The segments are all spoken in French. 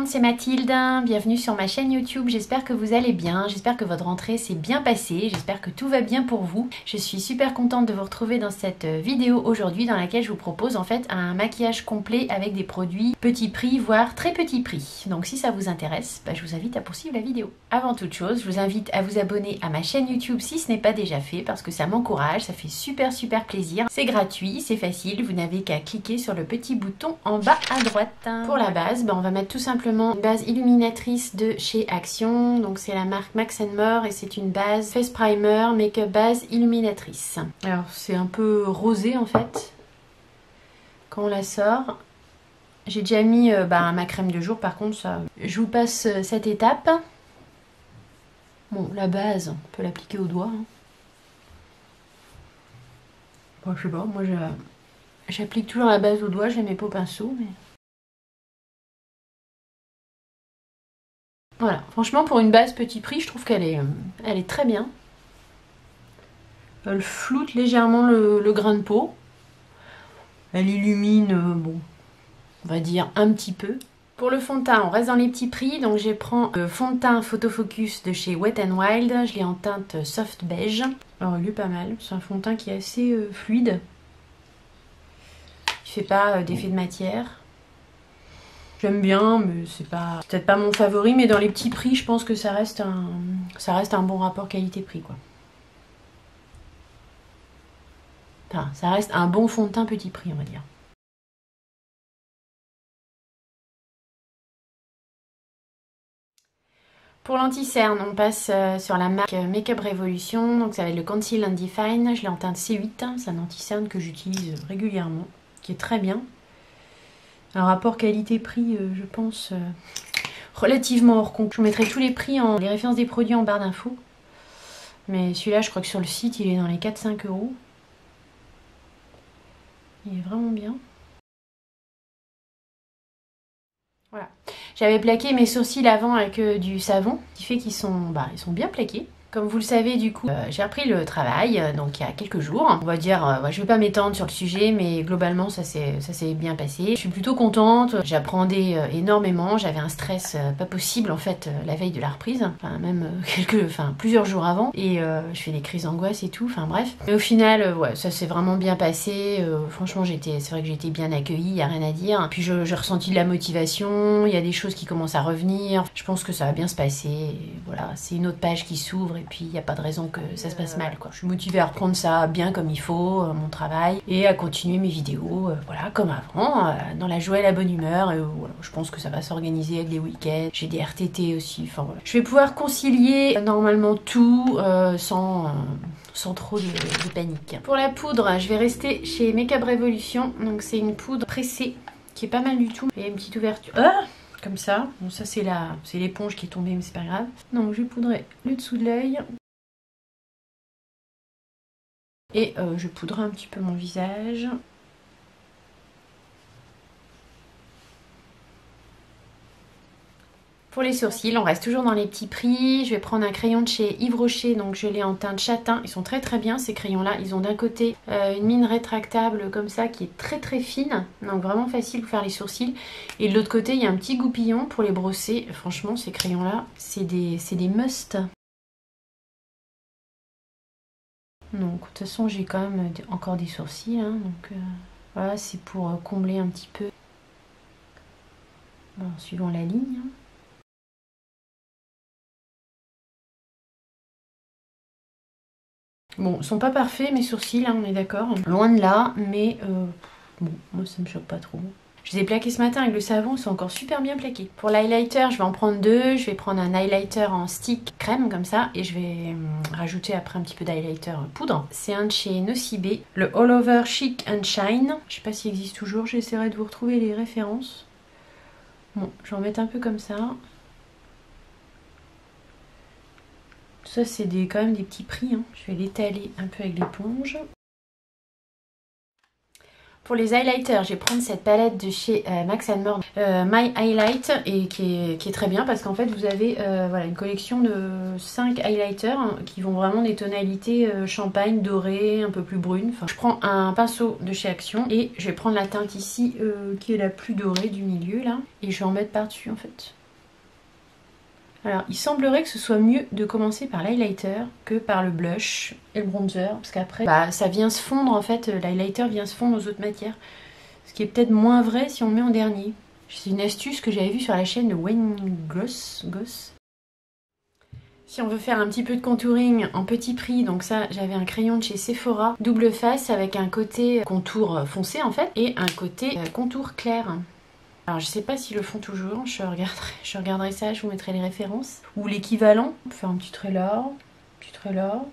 c'est Mathilde, bienvenue sur ma chaîne YouTube, j'espère que vous allez bien, j'espère que votre rentrée s'est bien passée, j'espère que tout va bien pour vous. Je suis super contente de vous retrouver dans cette vidéo aujourd'hui dans laquelle je vous propose en fait un maquillage complet avec des produits petit prix, voire très petit prix. Donc si ça vous intéresse, je vous invite à poursuivre la vidéo. Avant toute chose, je vous invite à vous abonner à ma chaîne YouTube si ce n'est pas déjà fait parce que ça m'encourage, ça fait super plaisir. C'est gratuit, c'est facile, vous n'avez qu'à cliquer sur le petit bouton en bas à droite. Pour la base, on va mettre tout simplement une base illuminatrice de chez Action. Donc c'est la marque Max & More et c'est une base Face Primer Make-up Base Illuminatrice. Alors c'est un peu rosé en fait quand on la sort. J'ai déjà mis ma crème de jour par contre, ça. Je vous passe cette étape. Bon, la base, on peut l'appliquer au doigt. Bon, je sais pas, moi j'applique toujours la base au doigt, je la mets pas au pinceau. Mais... Voilà, franchement pour une base petit prix, je trouve qu'elle est très bien. Elle floute légèrement le grain de peau. Elle illumine, bon, on va dire un petit peu. Pour le fond de teint, on reste dans les petits prix. Donc je prends le fond de teint Photo Focus de chez Wet n Wild. Je l'ai en teinte soft beige. Alors il est pas mal, c'est un fond de teint qui est assez fluide. Il fait pas d'effet de matière. J'aime bien, mais c'est pas peut-être pas mon favori, mais dans les petits prix, je pense que ça reste un bon rapport qualité-prix, quoi. Enfin, ça reste un bon fond de teint petit prix, on va dire. Pour l'anti-cerne, on passe sur la marque Make-up Revolution, donc ça va être le Conceal and Define. Je l'ai en teinte C8, c'est un anti-cerne que j'utilise régulièrement, qui est très bien. Un rapport qualité-prix, je pense, relativement hors concours. Je vous mettrai tous les prix, les références des produits en barre d'infos. Mais celui-là, je crois que sur le site, il est dans les 4-5 €. Il est vraiment bien. Voilà. J'avais plaqué mes sourcils avant avec du savon, ce qui fait qu'ils sont bien plaqués. Comme vous le savez, du coup, j'ai repris le travail, donc il y a quelques jours. On va dire, je ne vais pas m'étendre sur le sujet, mais globalement, ça s'est bien passé. Je suis plutôt contente, j'appréhendais énormément, j'avais un stress pas possible, en fait, la veille de la reprise. Enfin, même plusieurs jours avant. Et je fais des crises d'angoisse et tout, enfin bref. Mais au final, ouais, ça s'est vraiment bien passé. Franchement, c'est vrai que j'ai été bien accueillie, il n'y a rien à dire. Puis j'ai ressenti de la motivation, il y a des choses qui commencent à revenir. Je pense que ça va bien se passer. Et voilà, c'est une autre page qui s'ouvre. Et puis il n'y a pas de raison que ça se passe mal, quoi. Je suis motivée à reprendre ça bien comme il faut, mon travail, et à continuer mes vidéos, voilà, comme avant, dans la joie et la bonne humeur. Et voilà, je pense que ça va s'organiser avec les week-ends. J'ai des RTT aussi, enfin voilà. Je vais pouvoir concilier normalement tout sans trop de panique. Pour la poudre, je vais rester chez Make-up Revolution. Donc c'est une poudre pressée qui est pas mal du tout. Il y a une petite ouverture. Comme ça, bon ça c'est l'éponge qui est tombée mais c'est pas grave. Donc je vais poudrer le dessous de l'œil. Et je poudre un petit peu mon visage. Pour les sourcils, on reste toujours dans les petits prix. Je vais prendre un crayon de chez Yves Rocher, donc je l'ai en teinte châtain. Ils sont très bien ces crayons-là. Ils ont d'un côté une mine rétractable comme ça qui est très fine, donc vraiment facile pour faire les sourcils. Et de l'autre côté, il y a un petit goupillon pour les brosser. Franchement, ces crayons-là, c'est des must. Donc de toute façon, j'ai quand même encore des sourcils, hein, donc voilà, c'est pour combler un petit peu, bon, suivant la ligne. Bon, ils sont pas parfaits mes sourcils, hein, on est d'accord. Loin de là, mais bon, moi ça me choque pas trop. Je les ai plaqués ce matin avec le savon, ils sont encore super bien plaqués. Pour l'highlighter, je vais en prendre deux. Je vais prendre un highlighter en stick crème comme ça. Et je vais rajouter après un petit peu d'highlighter poudre. C'est un de chez Nocibé, le All Over Chic and Shine. Je sais pas s'il existe toujours, j'essaierai de vous retrouver les références. Bon, je vais en mettre un peu comme ça. Ça c'est quand même des petits prix, hein. Je vais l'étaler un peu avec l'éponge. Pour les highlighters, je vais prendre cette palette de chez Max & More, My Highlight, et qui est très bien parce qu'en fait vous avez voilà, une collection de 5 highlighters qui vont vraiment des tonalités champagne, doré, un peu plus brune. Enfin, je prends un pinceau de chez Action et je vais prendre la teinte ici qui est la plus dorée du milieu là, et je vais en mettre par dessus en fait. Alors, il semblerait que ce soit mieux de commencer par l'highlighter que par le blush et le bronzer, parce qu'après, ça vient se fondre, en fait, l'highlighter vient se fondre aux autres matières, ce qui est peut-être moins vrai si on le met en dernier. C'est une astuce que j'avais vue sur la chaîne de Wayne Goss. Si on veut faire un petit peu de contouring en petit prix, donc ça, j'avais un crayon de chez Sephora, double face avec un côté contour foncé en fait, et un côté contour clair. Alors je sais pas s'ils le font toujours, je regarderai ça, je vous mettrai les références. Ou l'équivalent, on peut faire un petit trait là, petit trait là.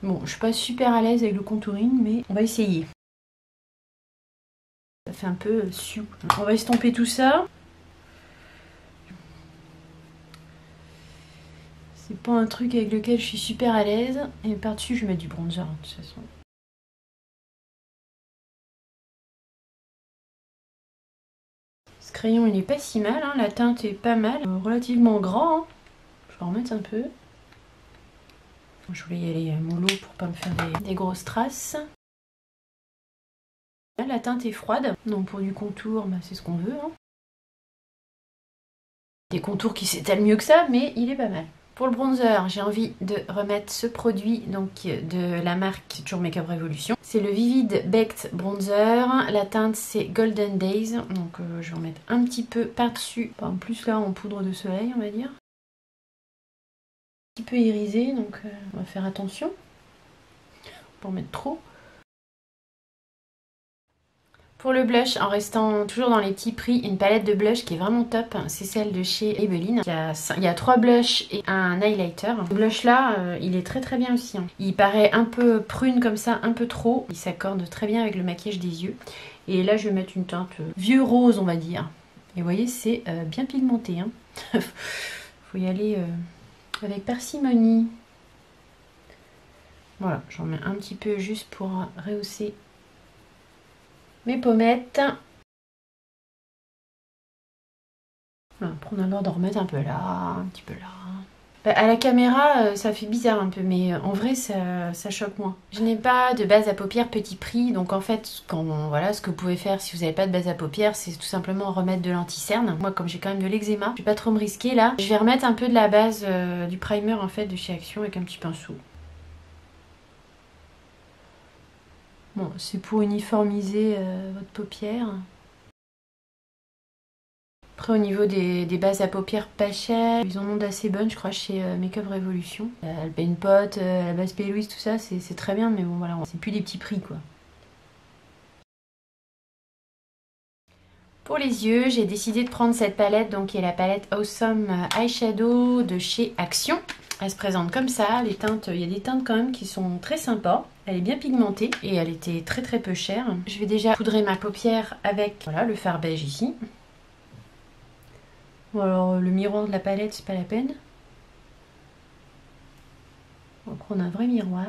Bon, je suis pas super à l'aise avec le contouring, mais on va essayer. Ça fait un peu sioux. On va estomper tout ça. C'est pas un truc avec lequel je suis super à l'aise. Et par-dessus, je vais mettre du bronzer, de toute façon. Ce crayon, il est pas si mal, hein. La teinte est pas mal. Relativement grand, hein. Je vais en remettre un peu. Je voulais y aller mollo pour pas me faire des grosses traces. La teinte est froide, donc pour du contour, c'est ce qu'on veut, hein. Des contours qui s'étalent mieux que ça, mais il est pas mal. Pour le bronzer, j'ai envie de remettre ce produit donc de la marque toujours Makeup Revolution. C'est le Vivid Baked Bronzer. La teinte c'est Golden Days. Donc je vais en mettre un petit peu par-dessus. En plus là en poudre de soleil on va dire. Un petit peu irisé donc on va faire attention. Pas en mettre trop. Pour le blush, en restant toujours dans les petits prix, une palette de blush qui est vraiment top, c'est celle de chez Maybelline. Il y a 3 blushs et un highlighter. Ce blush là, il est très très bien aussi. Il paraît un peu prune comme ça, un peu trop. Il s'accorde très bien avec le maquillage des yeux. Et là je vais mettre une teinte vieux rose on va dire. Et vous voyez c'est bien pigmenté. Faut y aller avec parcimonie. Voilà, j'en mets un petit peu juste pour rehausser mes pommettes. Voilà, après on a le droit d'en remettre un peu là, un petit peu là. À la caméra, ça fait bizarre un peu, mais en vrai, ça choque moins. Je n'ai pas de base à paupières petit prix, donc en fait, voilà, ce que vous pouvez faire si vous n'avez pas de base à paupières, c'est tout simplement remettre de l'anti-cerne. Moi, comme j'ai quand même de l'eczéma, je vais pas trop me risquer là. Je vais remettre un peu de la base du primer en fait de chez Action avec un petit pinceau. Bon, c'est pour uniformiser votre paupière. Après au niveau des bases à paupières pas chères, ils en ont d'assez bonnes je crois chez Makeup Revolution. Le Paint Pot, la base P. Louise, tout ça c'est très bien mais bon voilà, c'est plus des petits prix quoi. Pour les yeux, j'ai décidé de prendre cette palette donc qui est la palette Awesome Eyeshadow de chez Action. Elle se présente comme ça, les teintes, il y a des teintes quand même qui sont très sympas. Elle est bien pigmentée et elle était très très peu chère. Je vais déjà poudrer ma paupière avec voilà, le fard beige ici. Bon alors le miroir de la palette c'est pas la peine. On va prendre un vrai miroir.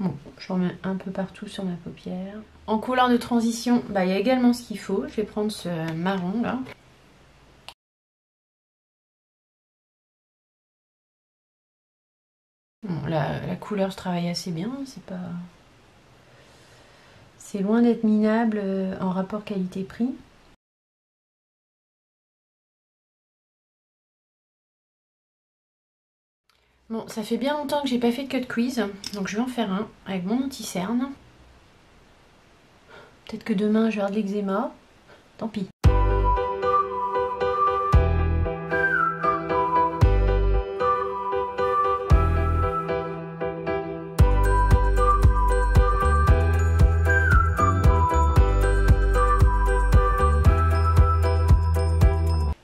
Bon, j'en mets un peu partout sur ma paupière. En couleur de transition, il y a également ce qu'il faut. Je vais prendre ce marron là. Bon, la couleur se travaille assez bien, c'est pas... C'est loin d'être minable en rapport qualité-prix. Bon, ça fait bien longtemps que j'ai pas fait de cut quiz, donc je vais en faire un avec mon anti-cerne. Peut-être que demain je vais avoir de l'eczéma, tant pis.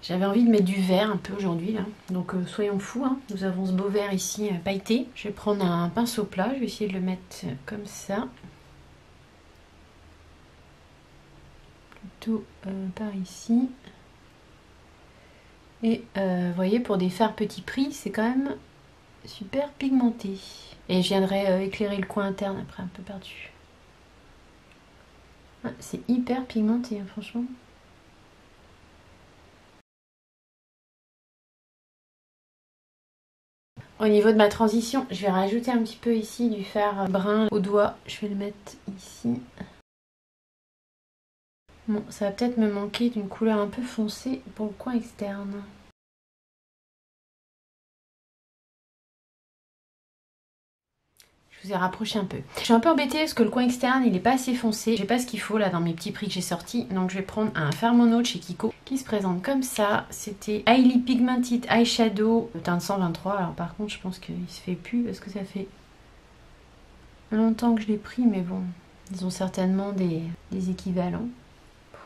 J'avais envie de mettre du vert un peu aujourd'hui là, donc soyons fous, hein. Nous avons ce beau vert ici pailleté. Je vais prendre un pinceau plat, je vais essayer de le mettre comme ça. Plutôt par ici. Et vous voyez, pour des fards petit prix, c'est quand même super pigmenté. Et je viendrai éclairer le coin interne après un peu par-dessus. Ah, c'est hyper pigmenté, hein, franchement. Au niveau de ma transition, je vais rajouter un petit peu ici du fard brun au doigt. Je vais le mettre ici. Bon, ça va peut-être me manquer d'une couleur un peu foncée pour le coin externe. Je vous ai rapproché un peu. Je suis un peu embêtée parce que le coin externe il est pas assez foncé. J'ai pas ce qu'il faut là dans mes petits prix que j'ai sortis. Donc je vais prendre un fard mono de chez Kiko qui se présente comme ça. C'était Highly Pigmented Eyeshadow teinte 123. Alors par contre je pense qu'il se fait plus parce que ça fait longtemps que je l'ai pris. Mais bon, ils ont certainement des équivalents.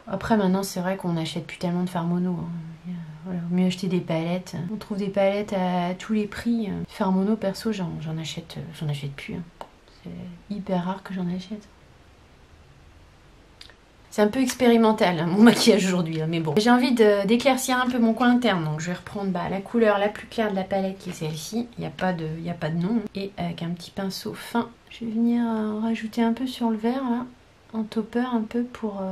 Après maintenant c'est vrai qu'on n'achète plus tellement de fard mono. Hein. Voilà, vaut mieux acheter des palettes. On trouve des palettes à tous les prix. Fard mono perso j'en achète plus. Hein. C'est hyper rare que j'en achète. C'est un peu expérimental hein, mon maquillage aujourd'hui, hein, mais bon. J'ai envie d'éclaircir un peu mon coin interne, donc je vais reprendre la couleur la plus claire de la palette qui est celle-ci. Il n'y a pas de nom. Et avec un petit pinceau fin, je vais venir rajouter un peu sur le vert là, en topper un peu pour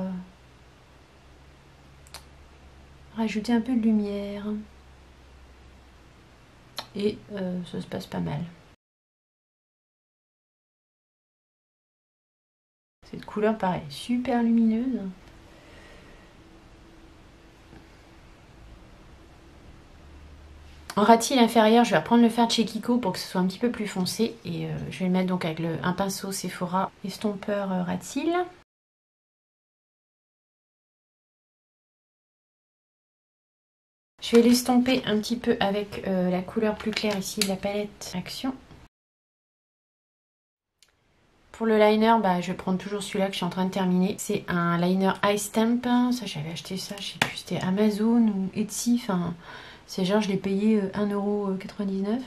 rajouter un peu de lumière. Et ça se passe pas mal. Cette couleur pareil, super lumineuse. En ras de cils inférieur, je vais reprendre le fard de chez Kiko pour que ce soit un petit peu plus foncé. Et je vais le mettre donc avec un pinceau Sephora estompeur ras de cils. Je vais l'estomper un petit peu avec la couleur plus claire ici de la palette Action. Pour le liner, je vais prendre toujours celui-là que je suis en train de terminer. C'est un liner Eye Stamp. Ça, j'avais acheté ça, je sais plus, c'était Amazon ou Etsy. Enfin, c'est genre, je l'ai payé 1,99 €.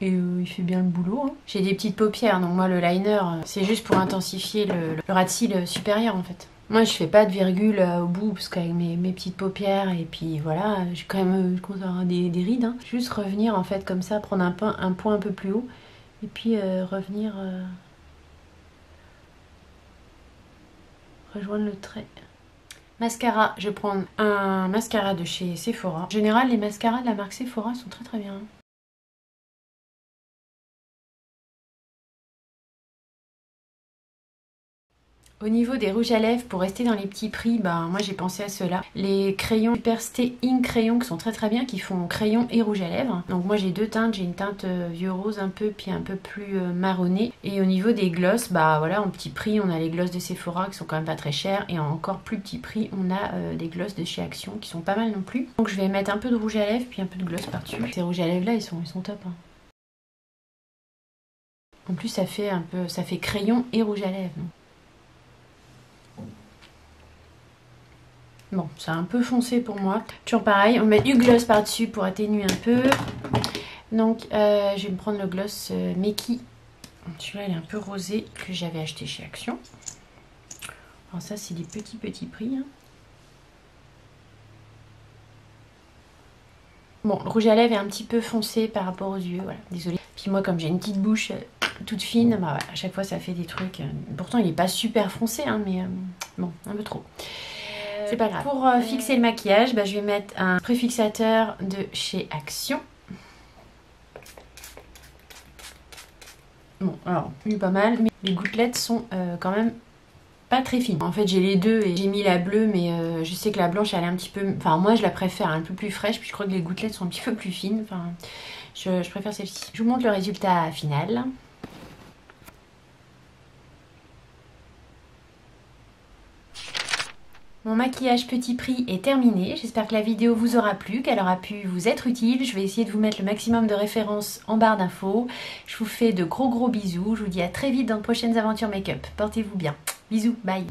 Et il fait bien le boulot. Hein. J'ai des petites paupières, donc moi le liner, c'est juste pour intensifier le ras de cils supérieur en fait. Moi je fais pas de virgule au bout parce qu'avec mes petites paupières et puis voilà, j'ai quand même je commence à avoir des rides. Hein. Juste revenir en fait comme ça, prendre un point un peu plus haut et puis revenir rejoindre le trait. Mascara, je vais prendre un mascara de chez Sephora. En général les mascaras de la marque Sephora sont très bien. Au niveau des rouges à lèvres, pour rester dans les petits prix, moi j'ai pensé à ceux-là. Les crayons Superstay Ink Crayon qui sont très bien, qui font crayon et rouge à lèvres. Donc moi j'ai deux teintes, j'ai une teinte vieux rose un peu, puis un peu plus marronné. Et au niveau des glosses, voilà, en petit prix, on a les glosses de Sephora qui sont quand même pas très chers. Et en encore plus petit prix, on a des glosses de chez Action qui sont pas mal non plus. Donc je vais mettre un peu de rouge à lèvres, puis un peu de gloss par-dessus. Ces rouges à lèvres là, ils sont top. Hein. En plus ça fait crayon et rouge à lèvres. Donc. Bon, c'est un peu foncé pour moi. Toujours pareil, on met du gloss par-dessus pour atténuer un peu. Donc, je vais me prendre le gloss Meki. Celui-là, il est un peu rosé que j'avais acheté chez Action. Alors ça, c'est des petits prix. Hein. Bon, le rouge à lèvres est un petit peu foncé par rapport aux yeux. Voilà, désolée. Puis moi, comme j'ai une petite bouche toute fine, voilà, à chaque fois, ça fait des trucs. Pourtant, il n'est pas super foncé, hein, mais bon, un peu trop. C'est pas grave. Pour fixer le maquillage, je vais mettre un préfixateur de chez Action. Bon, alors, lui pas mal, mais les gouttelettes sont quand même pas très fines. En fait, j'ai les deux et j'ai mis la bleue, mais je sais que la blanche, elle est un petit peu... Enfin, moi, je la préfère un peu plus fraîche, puis je crois que les gouttelettes sont un petit peu plus fines. Enfin, je préfère celle-ci. Je vous montre le résultat final. Mon maquillage petit prix est terminé, j'espère que la vidéo vous aura plu, qu'elle aura pu vous être utile. Je vais essayer de vous mettre le maximum de références en barre d'infos. Je vous fais de gros bisous, je vous dis à très vite dans de prochaines aventures make-up. Portez-vous bien, bisous, bye.